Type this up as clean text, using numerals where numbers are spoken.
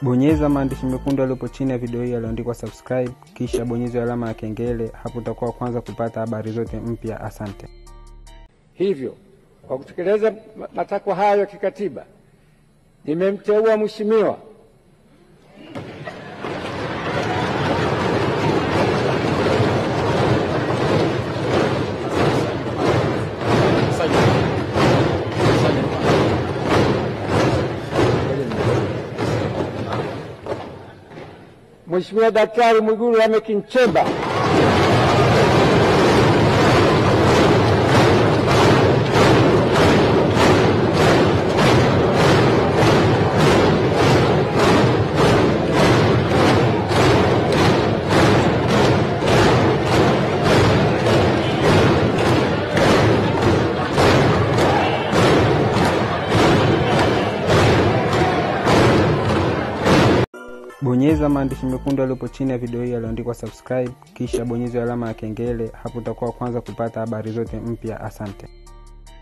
Bonyeza maandishi mekundu yaliyopo chini ya video hii yaliyoandikwa subscribe, kisha bonyeza alama ya kengele. Hapo utakuwa kwanza kupata habari zote mpya. Asante. Hivyo, kwa kutekeleza matakwa hayo ya kikatiba, nimemteua Mheshimiwa Daktari Mwigulu Lameck Nchemba Bonyeza maandishi mekundu yaliyopo chini ya video hii yaliyoandikwa subscribe, kisha bonyeza alama ya kengele. Hapo utakuwa kwanza kupata habari zote mpya. Asante.